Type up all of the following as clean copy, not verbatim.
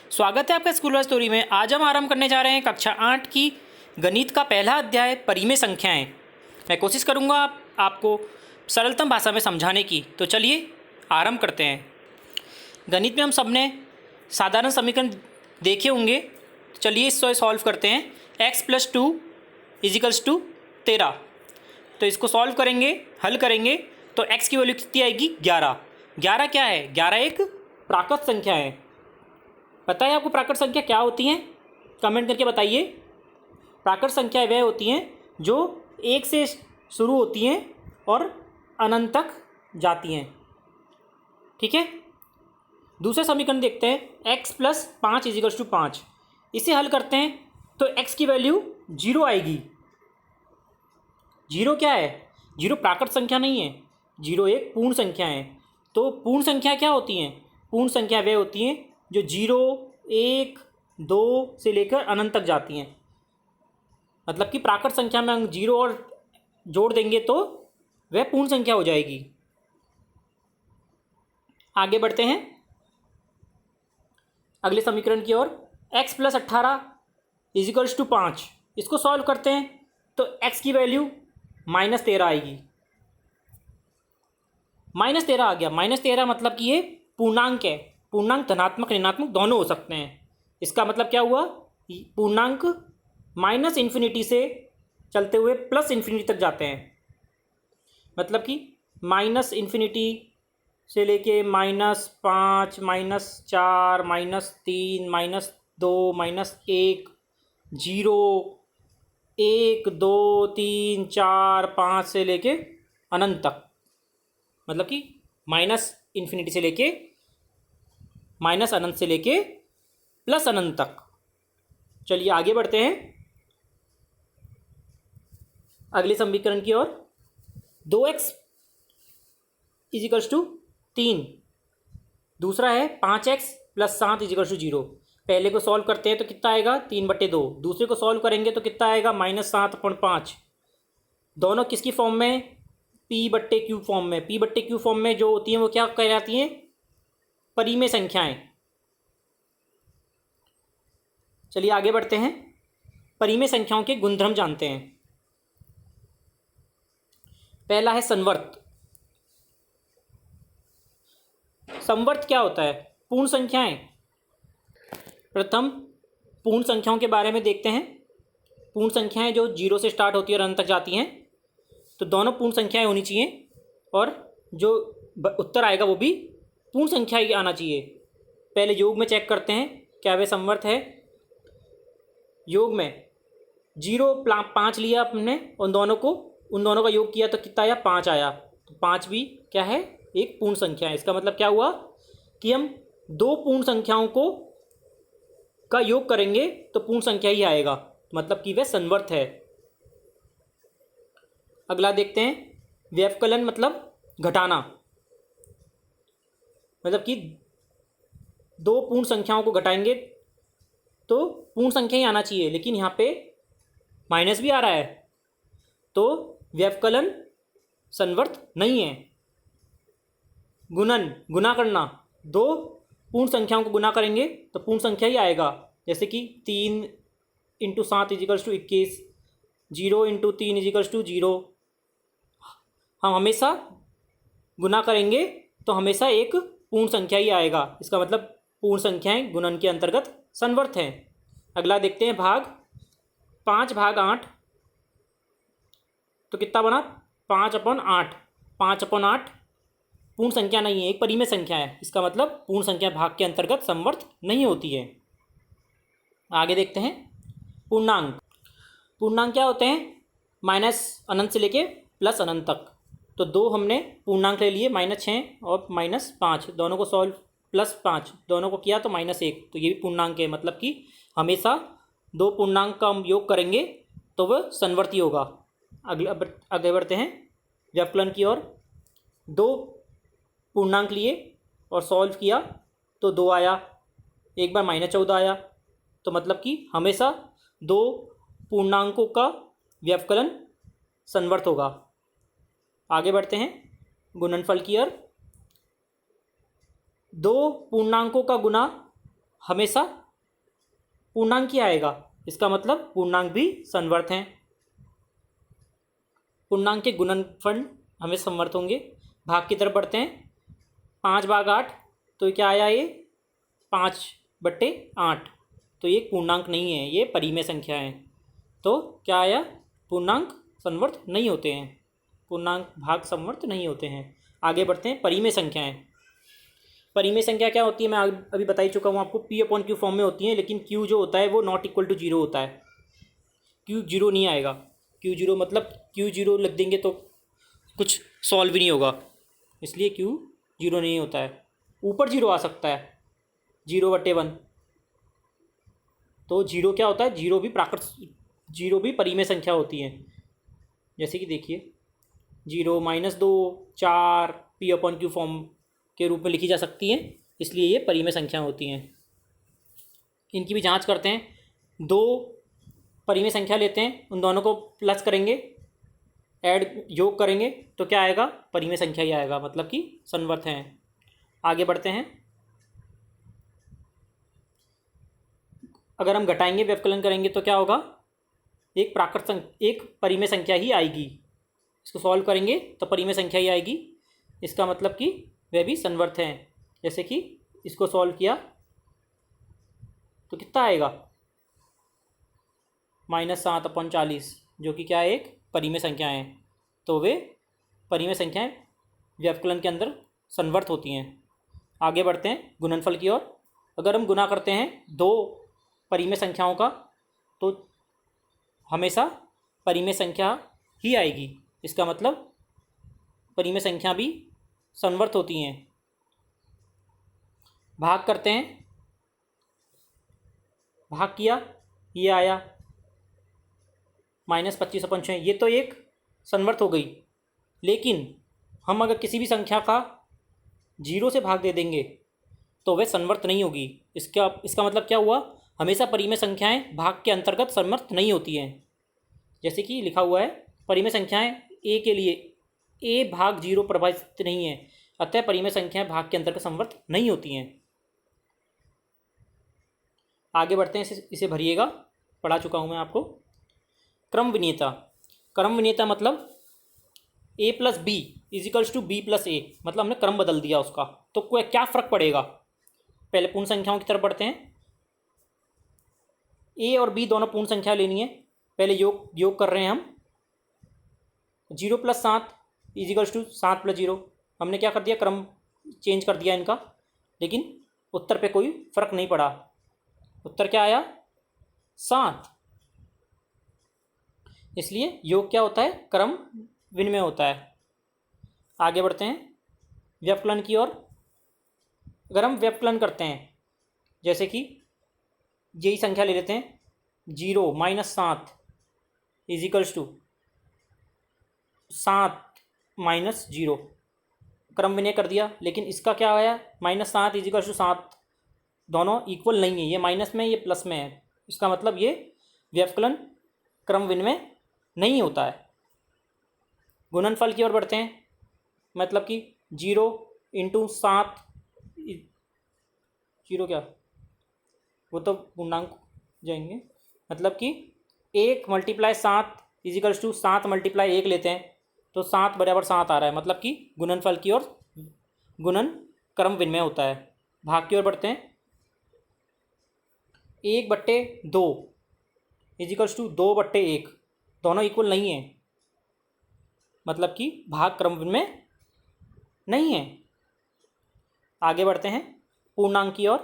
स्वागत है आपका स्कूल स्टोरी में। आज हम आरंभ करने जा रहे हैं कक्षा 8 की गणित का पहला अध्याय परिमेय संख्याएं। मैं कोशिश करूंगा आपको सरलतम भाषा में समझाने की। तो चलिए आरंभ करते हैं। गणित में हम सब ने साधारण समीकरण देखे होंगे। चलिए इसको सॉल्व करते हैं। x + 2 = 13। तो इसको सॉल्व करेंगे, हल करेंगे तो x की वैल्यू कितनी आएगी? 11। 11 क्या है? 11 एक प्राकृत संख्या है। पता है आपको प्राकृत संख्या क्या होती हैं? कमेंट करके बताइए। प्राकृत संख्या वह होती हैं जो 1 से शुरू होती हैं और अनंत तक जाती हैं। ठीक है, दूसरा समीकरण देखते हैं। x + 5 = 5। इसे हल करते हैं तो x की वैल्यू 0 आएगी। 0 क्या है? 0 प्राकृत संख्या नहीं है, 0 एक पूर्ण संख्या है। तो पूर्ण संख्या क्या होती हैं? पूर्ण संख्या वह होती हैं जो 0, 1, 2 से लेकर अनंत तक जाती हैं। मतलब कि प्राकृत संख्या में हम 0 और जोड़ देंगे तो वह पूर्ण संख्या हो जाएगी। आगे बढ़ते हैं अगले समीकरण की ओर। x + 18 = 5। इसको सॉल्व करते हैं तो x की वैल्यू -13 आएगी। -13 आ गया। -13 मतलब कि ये पूर्णांक है। पूर्णांक धनात्मक ऋणात्मक दोनों हो सकते हैं। इसका मतलब क्या हुआ? पूर्णांक -∞ से चलते हुए +∞ तक जाते हैं। मतलब कि -∞ से लेके -5, -4, -3, -2, -1, 0, 1, 2, 3, 4, 5 से लेके अनंत तक। मतलब कि -∞ से लेके -अनंत से लेके +अनंत तक। चलिए आगे बढ़ते हैं अगले समीकरण की ओर। 2x = 3। दूसरा है 5x + 7 = 0। पहले को सॉल्व करते हैं तो कितना आएगा? 3/2। दूसरे को सॉल्व करेंगे तो कितना आएगा? -7/5। दोनों किसकी फॉर्म में? p/q फॉर्म में। p/q फॉर्म में जो होती हैं वो क्या कहलाती हैं? परिमेय संख्याएं। चलिए आगे बढ़ते हैं। परिमेय संख्याओं के गुणधर्म जानते हैं। पहला है संवर्त। संवर्त क्या होता है? पूर्ण संख्याएं। प्रथम पूर्ण संख्याओं के बारे में देखते हैं। पूर्ण संख्याएं जो 0 से स्टार्ट होती है और अनंत तक जाती हैं। तो दोनों पूर्ण संख्याएं होनी चाहिए और जो उत्तर आएगा वो भी पूर्ण संख्या ही आना चाहिए। पहले योग में चेक करते हैं क्या वे संवर्त है। योग में 0, 5 लिया अपने, उन दोनों का योग किया तो कितना आया? 5 आया। तो 5 भी क्या है? एक पूर्ण संख्या है। इसका मतलब क्या हुआ कि हम दो पूर्ण संख्याओं का योग करेंगे तो पूर्ण संख्या ही आएगा। मतलब कि वह संवर्त है। अगला देखते हैं व्यवकलन, मतलब घटाना। मतलब कि दो पूर्ण संख्याओं को घटाएंगे तो पूर्ण संख्या ही आना चाहिए, लेकिन यहाँ पे माइनस भी आ रहा है तो व्यवकलन संवर्त नहीं है। गुना करना, दो पूर्ण संख्याओं को गुना करेंगे तो पूर्ण संख्या ही आएगा। जैसे कि 3 × 7 = 21, 0 × 3 = 0। हम हमेशा गुना करेंगे तो हमेशा एक पूर्ण संख्या ही आएगा। इसका मतलब पूर्ण संख्याएं गुणन के अंतर्गत संवर्त हैं। अगला देखते हैं भाग। 5/8 तो कितना बना? 5/8। 5/8 पूर्ण संख्या नहीं है, एक परिमेय संख्या है। इसका मतलब पूर्ण संख्या भाग के अंतर्गत संवर्त नहीं होती है। आगे देखते हैं पूर्णांक। पूर्णांक क्या होते हैं? -अनंत से लेके +अनंत तक। तो दो हमने पूर्णांक ले लिए, -6 और -5। दोनों को सॉल्व, +5 दोनों को किया तो -1। तो ये भी पूर्णांक है। मतलब कि हमेशा दो पूर्णांक का हम योग करेंगे तो वह संवर्ती होगा। आगे बढ़ते हैं व्यवकलन की ओर। 2 पूर्णांक लिए और सॉल्व किया तो 2 आया। एक बार -14 आया। तो मतलब कि हमेशा दो पूर्णांकों का व्यवकलन संवर्त होगा। आगे बढ़ते हैं गुणनफल की ओर। 2 पूर्णांकों का गुना हमेशा पूर्णांक ही आएगा। इसका मतलब पूर्णांक भी संवर्त हैं। पूर्णांक के गुणनफल हमें संवर्त होंगे। भाग की तरफ बढ़ते हैं। 5/8, तो क्या आया ये 5/8। तो ये पूर्णांक नहीं है, ये परिमेय संख्या है। तो क्या आया, पूर्णांक संवर्त नहीं होते हैं, पूर्णांक भाग संवर्त नहीं होते हैं। आगे बढ़ते हैं, परिमेय संख्याएं। परिमेय संख्या क्या होती है, मैं अभी बता ही चुका हूँ आपको, P/Q फॉर्म में होती है, लेकिन Q जो होता है वो नॉट इक्वल टू 0 होता है। Q 0 नहीं आएगा। Q 0 मतलब Q 0 लिख देंगे तो कुछ सॉल्व भी नहीं होगा, इसलिए Q 0 नहीं होता है। ऊपर 0 आ सकता है, 0/1। तो 0 क्या होता है, 0 भी परिमेय संख्या होती है। जैसे कि देखिए 0, -2, 4 P/Q फॉर्म के रूप में लिखी जा सकती हैं, इसलिए ये परिमेय संख्या होती हैं। इनकी भी जांच करते हैं। 2 परिमेय संख्या लेते हैं, उन दोनों को प्लस करेंगे, योग करेंगे तो क्या आएगा, परिमेय संख्या ही आएगा, मतलब कि संवर्त हैं। आगे बढ़ते हैं। अगर हम घटाएंगे, व्यवकलन करेंगे तो क्या होगा, एक परिमेय संख्या ही आएगी। इसको सॉल्व करेंगे तो परिमेय संख्या ही आएगी, इसका मतलब कि वह भी संवर्त हैं। जैसे कि इसको सॉल्व किया तो कितना आएगा, -7/40, जो कि क्या है, एक परिमेय संख्या है। तो वे परिमेय संख्याएं व्यवकलन के अंदर संवर्त होती हैं। आगे बढ़ते हैं गुणनफल की ओर। अगर हम गुना करते हैं 2 परिमेय संख्याओं का तो हमेशा परिमेय संख्या ही आएगी, इसका मतलब परिमेय संख्या भी संवर्त होती हैं। भाग करते हैं, भाग किया, ये आया -25/6, ये तो एक संवर्त हो गई। लेकिन हम अगर किसी भी संख्या का 0 से भाग दे देंगे तो वह संवर्त नहीं होगी। इसका मतलब क्या हुआ, हमेशा परिमेय संख्याएं भाग के अंतर्गत संवर्त नहीं होती हैं। जैसे कि लिखा हुआ है, परिमेय संख्याएं a के लिए a भाग 0 प्रभावित नहीं है, अतः परिमेय संख्याएं भाग के अंतर्गत संवर्त नहीं होती हैं। आगे बढ़ते हैं, इसे भरिएगा, पढ़ा चुका हूँ मैं आपको। क्रम विनीयता। क्रम विनीयता मतलब a + b = b + a, मतलब हमने क्रम बदल दिया उसका, तो कोई क्या फ़र्क पड़ेगा। पहले पूर्ण संख्याओं की तरफ बढ़ते हैं। a और b दोनों पूर्ण संख्या लेनी है। पहले योग कर रहे हैं हम। 0 + 7 = 7 + 0। हमने क्या कर दिया, क्रम चेंज कर दिया इनका, लेकिन उत्तर पे कोई फर्क नहीं पड़ा। उत्तर क्या आया, 7। इसलिए योग क्या होता है, क्रम विनिमय होता है। आगे बढ़ते हैं व्यवकलन की ओर। अगर हम व्यवकलन करते हैं, जैसे कि यही संख्या ले लेते हैं, 0 - 7 = 7 - 0, क्रम विनय कर दिया। लेकिन इसका क्या आया, -7 = 7, दोनों इक्वल नहीं है, ये माइनस में ये प्लस में है, इसका मतलब ये व्यवकलन क्रम विनिमय नहीं होता है। गुणनफल की ओर बढ़ते हैं, मतलब कि 0 × 7, 0 क्या, वो तो पूर्णांक जाएंगे, मतलब कि 1 × 7 = 7 × 1 लेते हैं तो 7 = 7 आ रहा है, मतलब कि गुणनफल की ओर गुणन क्रम विनिमय होता है। भाग की ओर बढ़ते हैं। 1/2 = 2/1, दोनों इक्वल नहीं है, मतलब कि भाग क्रम विनिमय नहीं है। आगे बढ़ते हैं पूर्णांक की ओर।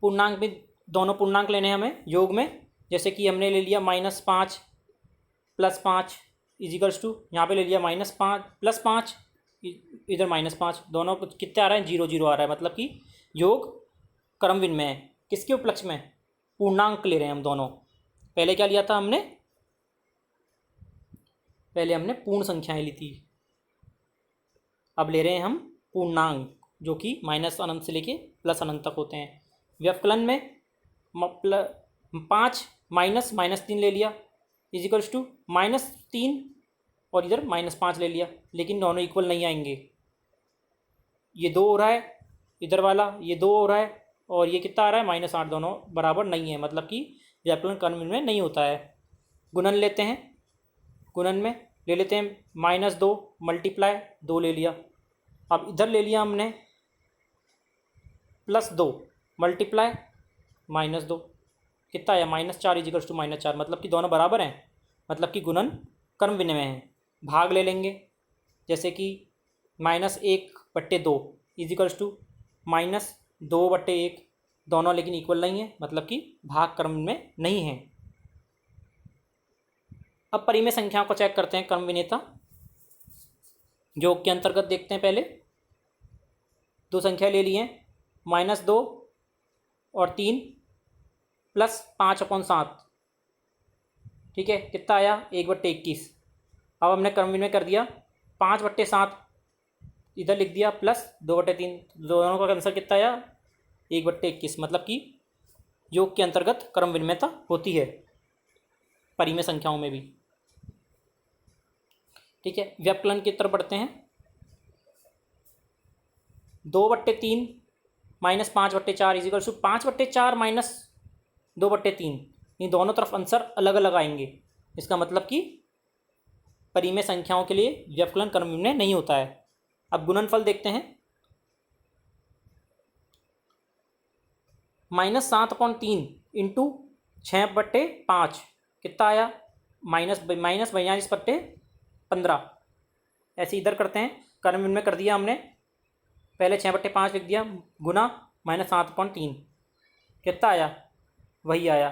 पूर्णांक में दोनों पूर्णांक लेने हैं हमें योग में। जैसे कि हमने ले लिया -5 + 5 = यहाँ पे ले लिया -5 + 5, इधर -5, दोनों कितने आ रहे हैं, 0 0 आ रहा है, मतलब कि योग क्रम विनिमय है। किसके उपलक्ष्य में, पूर्णांक ले रहे हैं हम दोनों। पहले क्या लिया था हमने, पहले हमने पूर्ण संख्याएं ली थी, अब ले रहे हैं हम पूर्णांक, जो कि -अनंत से लेके +अनंत तक होते हैं। व्यवकलन में 5 -3 ले लिया = -3, और इधर -5 ले लिया, लेकिन दोनों इक्वल नहीं आएंगे। ये 2 हो रहा है, इधर वाला ये 2 हो रहा है और ये कितना आ रहा है -8, दोनों बराबर नहीं है, मतलब कि व्याकलन कर्म में नहीं होता है। गुणन लेते हैं, गुणन में ले लेते हैं -2 मल्टीप्लाई 2 ले लिया। अब इधर ले लिया हमने +2 मल्टीप्लाई -2, कितना आया -4 इजिकल्स टू -4, मतलब कि दोनों बराबर हैं, मतलब कि गुणन कर्म विनिमय है। भाग ले लेंगे, जैसे कि -1/2 इजिकल्स टू -2/1, दोनों लेकिन इक्वल नहीं है, मतलब कि भाग कर्म में नहीं है। अब परिमेय संख्याओं को चेक करते हैं कर्म विनेता। योग के अंतर्गत देखते हैं, पहले दो संख्या ले लिए -2 और 3 + 5/7, ठीक है, कितना आया 1/21। अब हमने कर्म विनिमय कर दिया, 5/7 इधर लिख दिया प्लस 2/3, दोनों का आंसर कितना आया 1/21, मतलब कि योग के अंतर्गत कर्म विनिमयता होती है परिमेय संख्याओं में भी। ठीक है, व्यवकलन की तरफ बढ़ते हैं। 2/3 -5/4 इजिकल टू 5/4 - 2/3, इन दोनों तरफ आंसर अलग अलग आएंगे। इसका मतलब कि परिमेय संख्याओं के लिए व्यवकलन कर्म विनिमय नहीं होता है। अब गुणनफल देखते हैं, -7/3 इंटू 6/5 कितना आया -42/15। ऐसे इधर करते हैं, कर्म विनिमय कर दिया हमने, पहले 6/5 लिख दिया, गुना -7/3 कितना आया, वही आया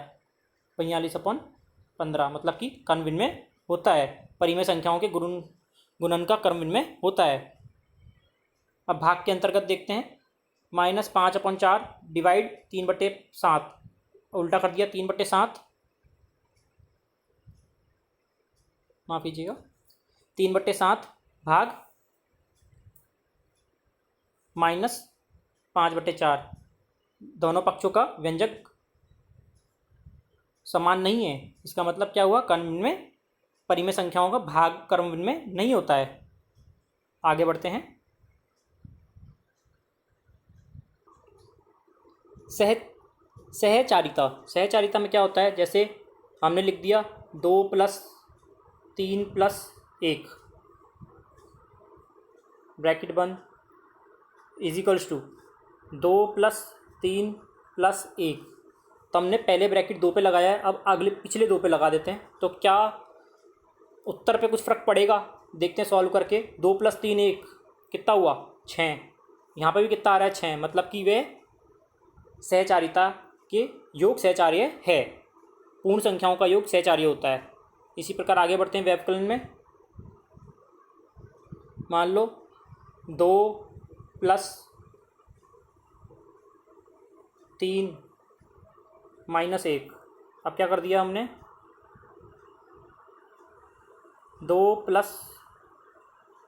42/15, मतलब कि कर्म विनिमय होता है, परिमेय संख्याओं के गुणन का कर्म विनिमय होता है। अब भाग के अंतर्गत देखते हैं, -5/4 डिवाइड 3/7, उल्टा कर दिया 3/7, माफ़ कीजिएगा 3/7 भाग -5/4, दोनों पक्षों का व्यंजक समान नहीं है। इसका मतलब क्या हुआ, कर्म विनिमय परिमेय संख्याओं का भाग कर्म विनिमय नहीं होता है। आगे बढ़ते हैं, सहचारिता। सहचारिता में क्या होता है, जैसे हमने लिख दिया 2 + 3 + 1 ब्रैकेट बंद इजिकल्स टू 2 + 3 + 1, तो हमने पहले ब्रैकेट 2 पे लगाया है, अब अगले पिछले 2 पे लगा देते हैं, तो क्या उत्तर पे कुछ फ़र्क पड़ेगा, देखते हैं सॉल्व करके। 2 + 3 1 कितना हुआ 6, यहाँ पे भी कितना आ रहा है 6, मतलब कि वे सहचारिता के योग सहचार्य है, पूर्ण संख्याओं का योग सहचार्य होता है। इसी प्रकार आगे बढ़ते हैं व्यवकलन में। मान लो 2 + 3 - 1, अब क्या कर दिया हमने, 2 +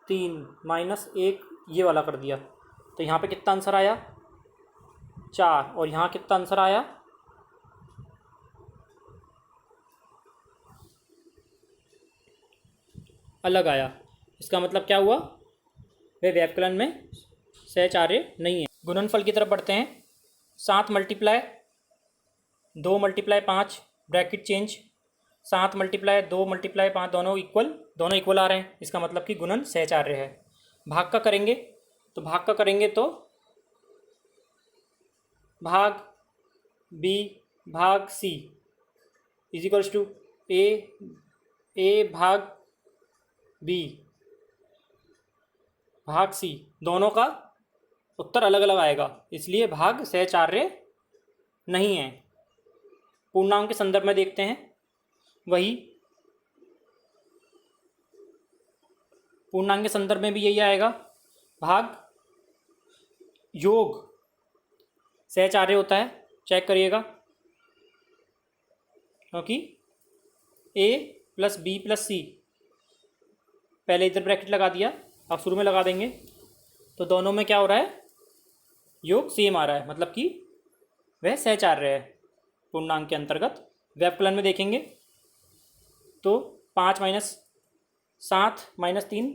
3 - 1 ये वाला कर दिया, तो यहाँ पे कितना आंसर आया 4, और यहाँ कितना आंसर आया अलग आया। इसका मतलब क्या हुआ, वे व्यवकलन में सहचार्य नहीं है। गुणनफल की तरफ बढ़ते हैं, 7 × 2 × 5 ब्रैकेट चेंज, 7 × 2 × 5 दोनों इक्वल आ रहे हैं, इसका मतलब कि गुणन सहचार्य है। भाग का करेंगे तो भाग b भाग c इजिकल्स टू a भाग b भाग c, दोनों का उत्तर अलग अलग आएगा, इसलिए भाग सहचार्य नहीं है। पूर्णांक के संदर्भ में देखते हैं, वही पूर्णांक के संदर्भ में भी यही आएगा, भाग योग सहचार्य होता है, चेक करिएगा, क्योंकि a + b + c, पहले इधर ब्रैकेट लगा दिया, अब शुरू में लगा देंगे, तो दोनों में क्या हो रहा है, योग सेम आ रहा है, मतलब कि वह सहचार्य है पूर्णांक के अंतर्गत। व्यवकलन में देखेंगे तो 5 - 7 - 3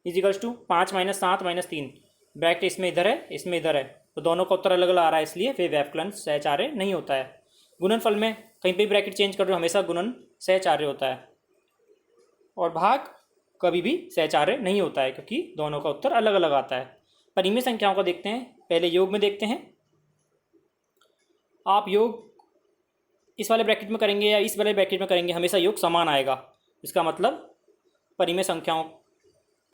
इजिकल्स टू 5 - 7 - 3, ब्रैकेट इसमें इधर है, इसमें इधर है, तो दोनों का उत्तर अलग अलग आ रहा है, इसलिए वे व्यवकलन सहचार्य नहीं होता है। गुणनफल में कहीं पे ब्रैकेट चेंज कर रहे हो हमेशा गुणन सहचार्य होता है, और भाग कभी भी सहचार्य नहीं होता है क्योंकि दोनों का उत्तर अलग अलग आता है। परिमेय संख्याओं को देखते हैं, पहले योग में देखते हैं। आप योग इस वाले ब्रैकेट में करेंगे या इस वाले ब्रैकेट में करेंगे, हमेशा योग समान आएगा। इसका मतलब परिमेय संख्याओं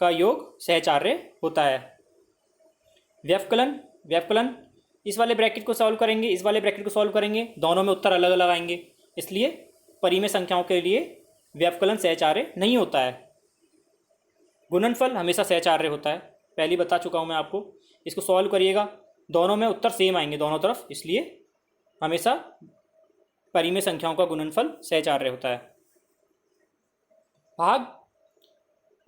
का योग सहचार्य होता है। व्यवकलन व्यवकलन इस वाले ब्रैकेट को सॉल्व करेंगे, इस वाले ब्रैकेट को सॉल्व करेंगे, दोनों में उत्तर अलग अलग आएंगे, इसलिए परिमेय संख्याओं के लिए व्यवकलन सहचार्य नहीं होता है। गुणनफल हमेशा सहचार्य होता है, पहले बता चुका हूँ मैं आपको। इसको सॉल्व करिएगा, दोनों में उत्तर सेम आएंगे दोनों तरफ, इसलिए हमेशा परिमेय संख्याओं का गुणनफल सहचार्य होता है। भाग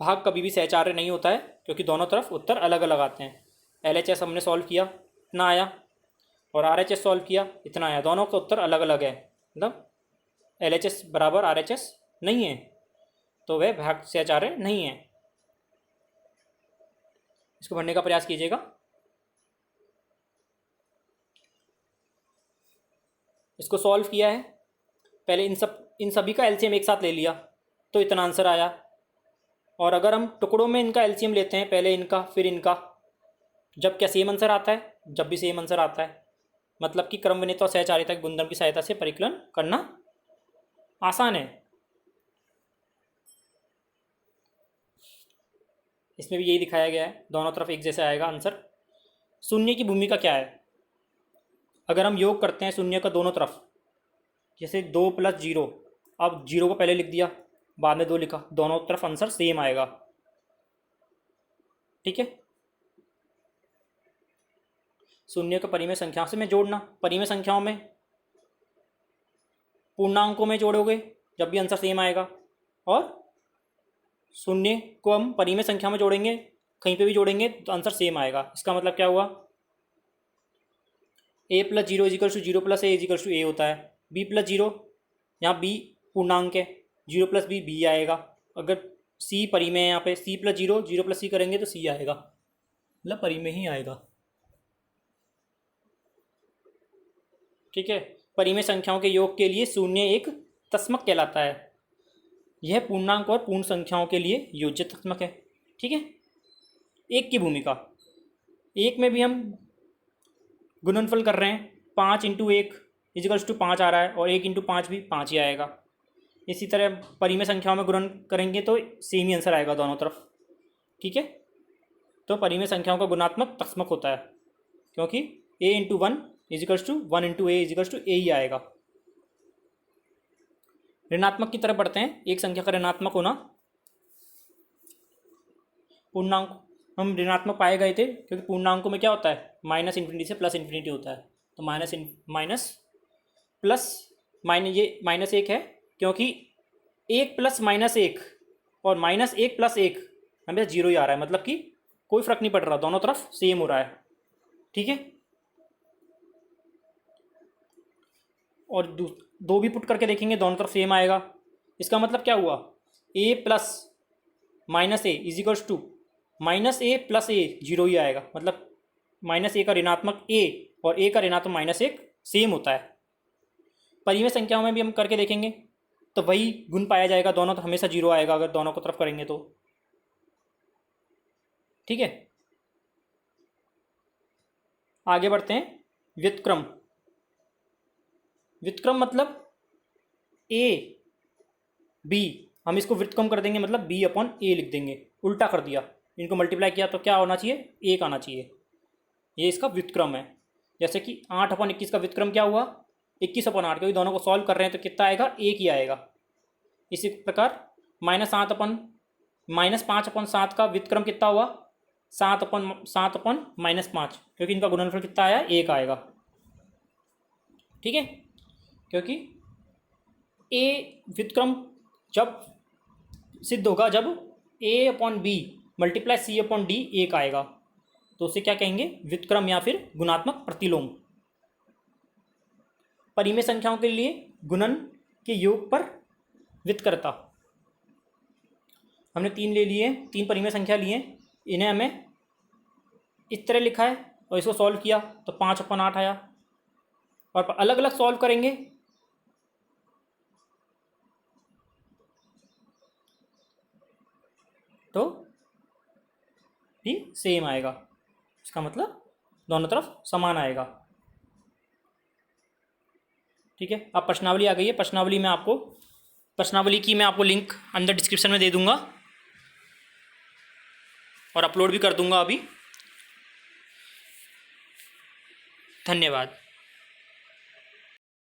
भाग कभी भी सहचार्य नहीं होता है क्योंकि दोनों तरफ उत्तर अलग अलग आते हैं। LHS हमने सॉल्व किया, इतना आया, और RHS सॉल्व किया, इतना आया, दोनों का उत्तर अलग अलग है, मतलब LHS बराबर RHS नहीं है, तो वह भाग सहचार्य नहीं है। इसको भरने का प्रयास कीजिएगा। इसको सॉल्व किया है, पहले इन सभी का एलसीएम एक साथ ले लिया तो इतना आंसर आया, और अगर हम टुकड़ों में इनका एलसीएम लेते हैं, पहले इनका फिर इनका, जब क्या सेम आंसर आता है, जब भी सेम आंसर आता है, मतलब कि क्रमविनीत और सहचारिता के गुणधर्म की सहायता से परिकलन करना आसान है। इसमें भी यही दिखाया गया है, दोनों तरफ एक जैसे आएगा आंसर। शून्य की भूमिका क्या है? अगर हम योग करते हैं शून्य का दोनों तरफ, जैसे 2 + 0, अब 0 को पहले लिख दिया, बाद में 2 लिखा, दोनों तरफ आंसर सेम आएगा, ठीक है। शून्य को परिमेय संख्या से में जोड़ना, परिमेय संख्याओं में पूर्णांकों में जोड़ोगे जब भी आंसर सेम आएगा, और शून्य को हम परिमेय संख्या में जोड़ेंगे, कहीं पे भी जोड़ेंगे तो आंसर सेम आएगा। इसका मतलब क्या हुआ? a + 0 = 0 + a = a होता है। b + 0, यहाँ b पूर्णांक है, 0 + b b आएगा। अगर c परिमेय है, यहाँ पे c + 0 0 + c करेंगे तो c आएगा, मतलब परिमेय ही आएगा, ठीक है। परिमेय संख्याओं के योग के लिए शून्य एक तस्मक कहलाता है। यह पूर्णांक और पूर्ण संख्याओं के लिए योज्य तस्मक है, ठीक है। एक की भूमिका, एक में भी हम गुणनफल कर रहे हैं, 5 × 1 = 5 आ रहा है, और 1 × 5 भी 5 ही आएगा। इसी तरह परिमेय संख्याओं में गुणन करेंगे तो सेम ही आंसर आएगा दोनों तरफ, ठीक है। तो परिमेय संख्याओं का गुणात्मक तस्मक होता है, क्योंकि a × 1 = 1 × a = a ही आएगा। ऋणात्मक की तरफ बढ़ते हैं। एक संख्या का ऋणात्मक होना, पूर्णांक हम ऋणात्मक पाए गए थे क्योंकि पूर्णांकों में क्या होता है, -∞ से +∞ होता है, तो माइनस प्लस माइनस, ये -1 है क्योंकि 1 + -1 और -1 + 1 हमें 0 ही आ रहा है, मतलब कि कोई फर्क नहीं पड़ रहा, दोनों तरफ सेम हो रहा है, ठीक है। और दो भी पुट करके देखेंगे, दोनों तरफ सेम आएगा। इसका मतलब क्या हुआ? a + -a = -a + a 0 ही आएगा, मतलब -a का ऋणात्मक a और a का ऋणात्मक -1 सेम होता है। परिमेय संख्याओं में भी हम करके देखेंगे तो वही गुण पाया जाएगा, दोनों तो हमेशा 0 आएगा अगर दोनों को तरफ करेंगे तो, ठीक है। आगे बढ़ते हैं। व्युत्क्रम, व्युत्क्रम मतलब a b, हम इसको व्युत्क्रम कर देंगे, मतलब b/a लिख देंगे, उल्टा कर दिया, इनको मल्टीप्लाई किया तो क्या होना चाहिए? 1 आना चाहिए, ये इसका व्युत्क्रम है। जैसे कि 8/21 का व्युत्क्रम क्या हुआ? 21/8, क्योंकि दोनों को सॉल्व कर रहे हैं तो कितना आएगा? 1 ही आएगा। इसी प्रकार -5/7 का व्युत्क्रम कितना हुआ? 7/5, क्योंकि इनका गुणनफल कितना आया? 1 आएगा, ठीक है। क्योंकि a व्युत्क्रम जब सिद्ध होगा जब a/b × c/d 1 आएगा, तो उसे क्या कहेंगे? व्युत्क्रम या फिर गुणात्मक प्रतिलोम। परिमेय संख्याओं के लिए गुणन के योग पर व्युत्क्रता, हमने 3 ले लिए, 3 परिमेय संख्या लिए, इन्हें हमें इस तरह लिखा है और इसको सॉल्व किया तो 5/8 आया। और अलग अलग सॉल्व करेंगे तो भी सेम आएगा, इसका मतलब दोनों तरफ समान आएगा। ठीक है, अब प्रश्नावली आ गई है। प्रश्नावली की मैं आपको लिंक अंदर डिस्क्रिप्शन में दे दूंगा और अपलोड भी कर दूंगा अभी। धन्यवाद।